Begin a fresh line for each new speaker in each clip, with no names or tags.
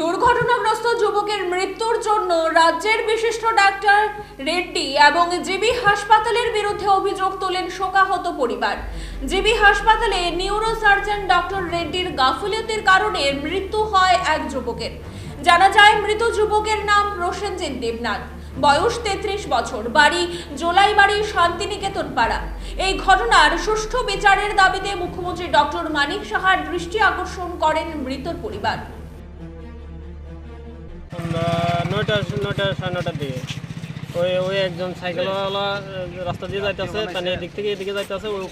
দুর্ঘটনাগ্রস্ত যুবকের মৃত্যুর জন্য রাজ্যের বিশিষ্ট ডাক্তার রেড্ডি এবং জিবি হাসপাতালের বিরুদ্ধে অভিযোগ তোলেন শোকাহত পরিবার। জিবি হাসপাতালে নিউরোসার্জন ডক্টর রেড্ডির গাফিলতির কারণে মৃত্যু হয় এক যুবকের। জানা যায় মৃত যুবকের নাম প্রসেনজিৎ দেবনাথ, বয়স 33 বছর, বাড়ি জোলাইবাড়ি শান্তিনিকেতন পাড়া। এই ঘটনার সুষ্ঠু বিচারের দাবিতে মুখ্যমন্ত্রী ডক্টর মানিক সাহার দৃষ্টি আকর্ষণ করেন মৃতর পরিবার।
আমরা নয়টা সাড়ে নয়টার দিকে ওই একজন সাইকেলওয়ালা রাস্তা দিয়ে যাইতেছে, তানে এদিক থেকে এদিকে যাইতেছে, ওই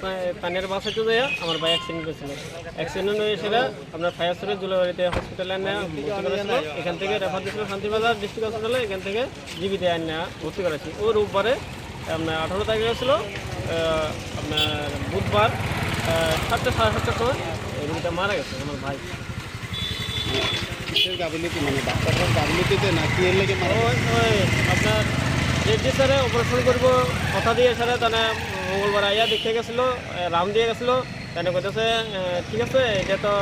তানের বাসাতে যায় আমার ভাই অ্যাক্সিডেন্ট করেছিল। অ্যাক্সিডেন্ট হয়ে সেটা আপনার ফায়ার সার্ভিস জুলাইবাড়িতে হসপিটালে ভর্তি করেছিল। এখান থেকে রেফার দিয়েছিল শান্তিবাজার ডিস্ট্রিক্ট হসপিটালে, এখান থেকে জিবিতে আইনে ভর্তি করেছি। ও রোববারে আপনার 18 তারিখে ছিল, আপনার বুধবার 7টা সাড়ে 7টার সময় রোগীটা মারা গেছে আমার ভাই।
মানে ডাক্তারের গাফিলতিতে না কি এর লাগে
আপনার রেড্ডি স্যারে অপারেশন করব কথা দিয়ে স্যারে তাহলে মঙ্গলবার আইয়া দেখতে গেছিলো, রাম দিয়ে গেছিলো। তাহলে কইতেছে ঠিক আছে, এটা তো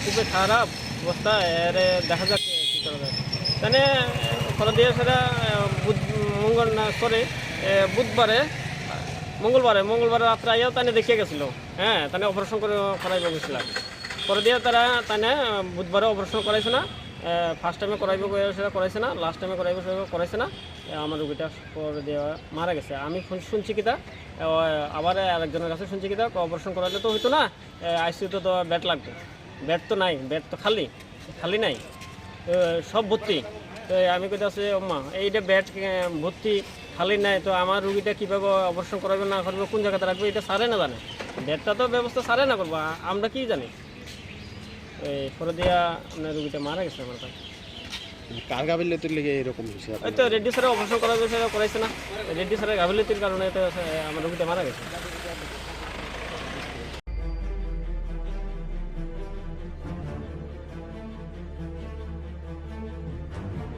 খুবই খারাপ অবস্থা, এর দেখা যাক কী করা যায়। তাহলে কথা দিয়ে স্যারে মঙ্গলবারে রাত্রে আইয়াও তাহলে দেখিয়ে গেছিলো। হ্যাঁ, তাহলে অপারেশন করাইব গেছিলাম। পরে দিয়ে তারা তানে বুধবারে অপারেশন করাইছে না, ফার্স্ট টাইমে করাইব সেটা করাইছে না, লাস্ট টাইমে করাইব সেটা করাইছে না। আমার রোগীটা পরে দেওয়া মারা গেছে। আমি শুনছি কিতা, আবার আরেকজনের কাছে শুনছি কিতা, অপারেশন করালে তো হইতো না, আইসিইউতে তো বেড লাগবে। বেড তো নাই, বেড তো খালি নাই, সব ভর্তি। তো আমি কইতে আছি ওম্মা এইটা বেড ভর্তি খালি নাই, তো আমার রুগীটা কীভাবে অপারেশন করাবে না করবে, কোন জায়গাতে রাখবে, এটা সারে না জানে। বেডটা তো ব্যবস্থা সারে না করবো, আমরা কি জানি। এই পরে দিয়া আপনার রুগীটা মারা গেছে আমার ভাই।
কার গাফিলতির লেগে এরকম হয়েছে?
ওই তো রেড্ডি স্যারের অপারেশন করাবে সেটা করাইছে না, রেড্ডি স্যারের গাফিলতির কারণে তো আমার রুগীটা মারা গেছে।